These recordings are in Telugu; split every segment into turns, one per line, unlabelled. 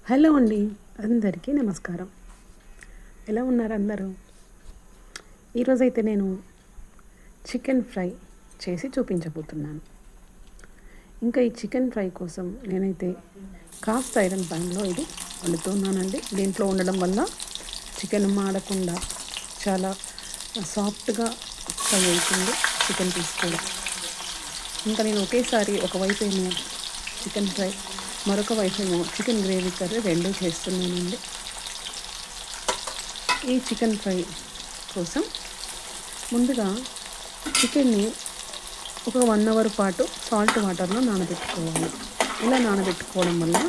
హలో అండి, అందరికీ నమస్కారం. ఎలా ఉన్నారు అందరూ? ఈరోజైతే నేను చికెన్ ఫ్రై చేసి చూపించబోతున్నాను. ఇంకా ఈ చికెన్ ఫ్రై కోసం నేనైతే కాస్ట్ ఐరన్ ప్యాన్లో ఇది వండుతున్నానండి. దీంట్లో ఉండడం వల్ల చికెన్ మాడకుండా చాలా సాఫ్ట్గా ఫ్రై అవుతుంది చికెన్ పీస్ కూడా. ఇంకా నేను ఒకేసారి ఒకవైపు ఏమో చికెన్ ఫ్రై, మరొక వైపు ఏమో చికెన్ గ్రేవీ కర్రీ రెండూ చేస్తున్నానండి. ఈ చికెన్ ఫ్రై కోసం ముందుగా చికెన్ని ఒక 1 అవర్ పాటు సాల్ట్ వాటర్లో నానబెట్టుకోవాలి. ఇలా నానబెట్టుకోవడం వల్ల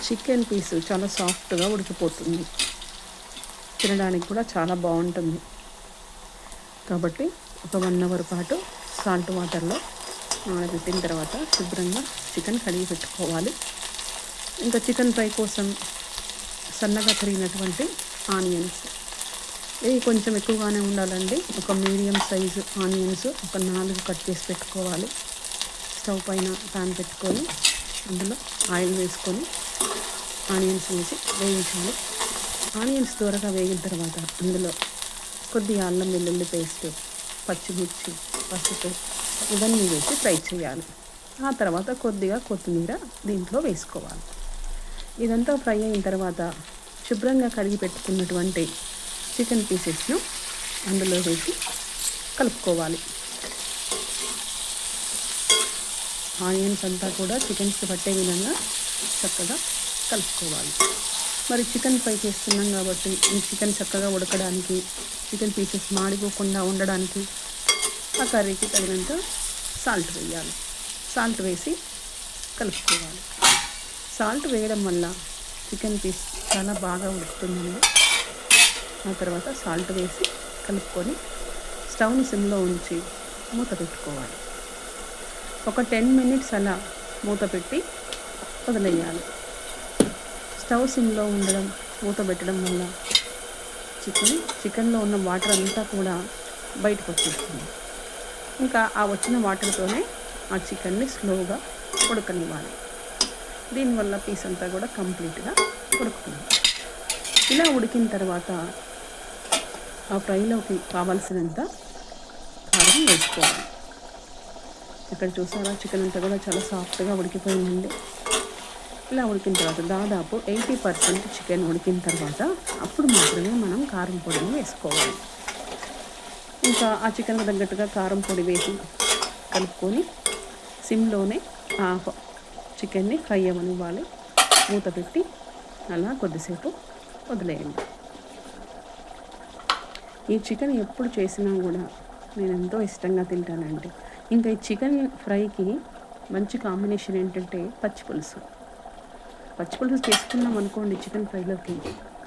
చికెన్ పీసు చాలా సాఫ్ట్గా ఉడికిపోతుంది, తినడానికి కూడా చాలా బాగుంటుంది. కాబట్టి ఒక 1 అవర్ పాటు సాల్ట్ వాటర్లో నానబెట్టిన తర్వాత శుభ్రంగా చికెన్ కడిగి పెట్టుకోవాలి. ఇంకా చికెన్ ఫ్రై కోసం సన్నగా తరిగినటువంటి ఆనియన్స్, ఇవి కొంచెం ఎక్కువగానే ఉండాలండి. ఒక మీడియం సైజు ఆనియన్స్ ఒక 4 కట్ చేసి పెట్టుకోవాలి. స్టవ్ పైన ప్యాన్ పెట్టుకొని అందులో ఆయిల్ వేసుకొని ఆనియన్స్ వేసి వేయించాలి. ఆనియన్స్ త్వరగా వేగిన తర్వాత అందులో కొద్దిగా అల్లం వెల్లుల్లి పేస్ట్, పచ్చిమిర్చి, పసుపు ఇవన్నీ వేసి ఫ్రై చేయాలి. ఆ తర్వాత కొద్దిగా కొత్తిమీర దీంట్లో వేసుకోవాలి. ఇదంతా ఫ్రై అయిన తర్వాత శుభ్రంగా కడిగి పెట్టుకున్నటువంటి చికెన్ పీసెస్ను అందులో వేసి కలుపుకోవాలి. ఆనియన్స్ అంతా కూడా చికెన్స్కి పట్టే విధంగా చక్కగా కలుపుకోవాలి. మరి చికెన్ ఫ్రై చేస్తున్నాం కాబట్టి ఈ చికెన్ చక్కగా ఉడకడానికి, చికెన్ పీసెస్ మాడిపోకుండా ఉండడానికి ఆ కర్రీకి తగినంత సాల్ట్ వేయాలి. సాల్ట్ వేసి కలుపుకోవాలి. సాల్ట్ వేయడం వల్ల చికెన్ పీస్ చాలా బాగా ఉడుకుతుందండి. ఆ తర్వాత సాల్ట్ వేసి కలుపుకొని స్టవ్ని సిమ్లో ఉంచి మూత పెట్టుకోవాలి. ఒక 10 మినిట్స్ అలా మూత పెట్టి వదిలేయాలి. స్టవ్ సిమ్లో ఉండడం, మూత పెట్టడం వల్ల చికెన్లో ఉన్న వాటర్ అంతా కూడా బయటకు వచ్చేస్తుంది. ఇంకా ఆ వచ్చిన వాటర్తోనే ఆ చికెన్ని స్లోగా ఉడకనివ్వాలి. దీనివల్ల పీస్ అంతా కూడా కంప్లీట్గా ఉడుకుతుంది. ఇలా ఉడికిన తర్వాత ఆ ఫ్రైలోకి కావాల్సినంత కారం వేసుకోవాలి. ఇక్కడ చూసారా, చికెన్ అంతా కూడా చాలా సాఫ్ట్గా ఉడికిపోయిందండి. ఇలా ఉడికిన తర్వాత దాదాపు 80% చికెన్ ఉడికిన తర్వాత అప్పుడు మాత్రమే మనం కారం పొడిని వేసుకోవాలి. ఇంకా ఆ చికెన్కి తగ్గట్టుగా కారం పొడి వేసి కలుపుకొని సిమ్లోనే ఆ చికెన్ని ఫ్రై అవ్వనివ్వాలి. మూత పెట్టి అలా కొద్దిసేపు వదిలేయండి. ఈ చికెన్ ఎప్పుడు చేసినా కూడా నేను ఎంతో ఇష్టంగా తింటానండి. ఇంకా ఈ చికెన్ ఫ్రైకి మంచి కాంబినేషన్ ఏంటంటే పచ్చిపులుసు చేసుకున్నాం అనుకోండి, చికెన్ ఫ్రైలోకి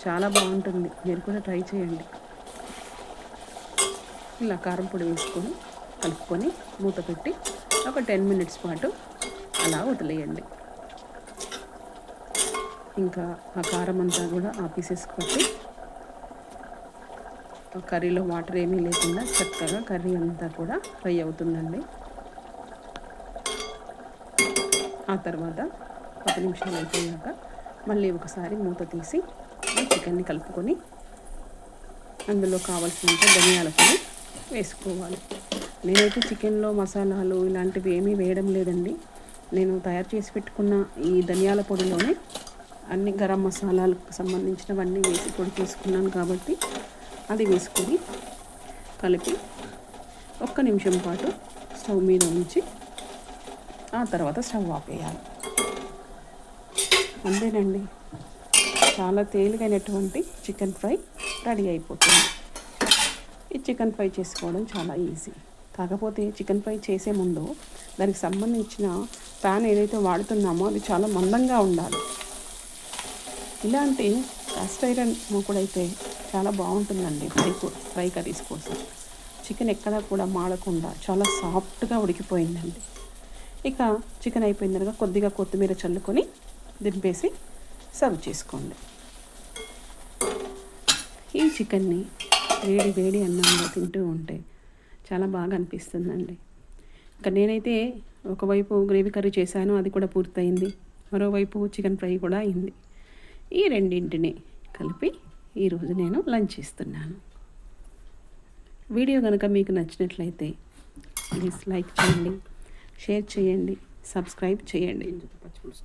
చాలా బాగుంటుంది. మీరు కూడా ట్రై చేయండి. ఇలా కారం పొడి వేసుకొని కలుపుకొని మూత పెట్టి ఒక 10 మినిట్స్ పాటు అలా వదిలేయండి. ఇంకా ఆ కారం అంతా కూడా ఆ పీసెస్ కొట్టి కర్రీలో వాటర్ ఏమీ లేకుండా చక్కగా కర్రీ అంతా కూడా ఫ్రై అవుతుందండి. ఆ తర్వాత 10 నిమిషాలు అయిపోయాక మళ్ళీ ఒకసారి మూత తీసి చికెన్ని కలుపుకొని అందులో కావాల్సినంత ధనియాల పొడి వేసుకోవాలి. నేనైతే చికెన్లో మసాలాలు ఇలాంటివి ఏమీ వేయడం లేదండి. నేను తయారు చేసి పెట్టుకున్న ఈ ధనియాల పొడిలోనే అన్ని గరం మసాలాలకు సంబంధించినవన్నీ వేసి పొడి చేసుకున్నాను కాబట్టి అది వేసుకొని కలిపి 1 నిమిషం పాటు స్టవ్ మీద ఉంచి ఆ తర్వాత స్టవ్ ఆపేయాలి. అంతేనండి, చాలా తేలికైనటువంటి చికెన్ ఫ్రై రెడీ అయిపోతుంది. ఈ చికెన్ ఫ్రై చేసుకోవడం చాలా ఈజీ. కాకపోతే చికెన్ ఫ్రై చేసే ముందు దానికి సంబంధించిన ప్యాన్ ఏదైతే వాడుతున్నామో అది చాలా మందంగా ఉండాలి. ఇలాంటి కాస్ట్ ఐరన్ మూకుడైతే చాలా బాగుంటుందండి ఫ్రై కర్రీస్ కోసం. చికెన్ ఎక్కడా కూడా మాడకుండా చాలా సాఫ్ట్గా ఉడికిపోయిందండి. ఇక చికెన్ అయిపోయిన తర్వాత కొద్దిగా కొత్తిమీర చల్లుకొని దింపేసి సర్వ్ చేసుకోండి. ఈ చికెన్ని వేడి అన్నంలో తింటూ ఉంటే చాలా బాగా అనిపిస్తుందండి. ఇంకా నేనైతే ఒకవైపు గ్రేవీ కర్రీ చేశాను, అది కూడా పూర్తయింది. మరోవైపు చికెన్ ఫ్రై కూడా అయింది. ఈ రెండింటిని కలిపి ఈరోజు నేను లంచ్ ఇస్తున్నాను. వీడియో కనుక మీకు నచ్చినట్లయితే ప్లీజ్ లైక్ చేయండి, షేర్ చేయండి, సబ్స్క్రైబ్ చేయండి. పచ్చిపులుసు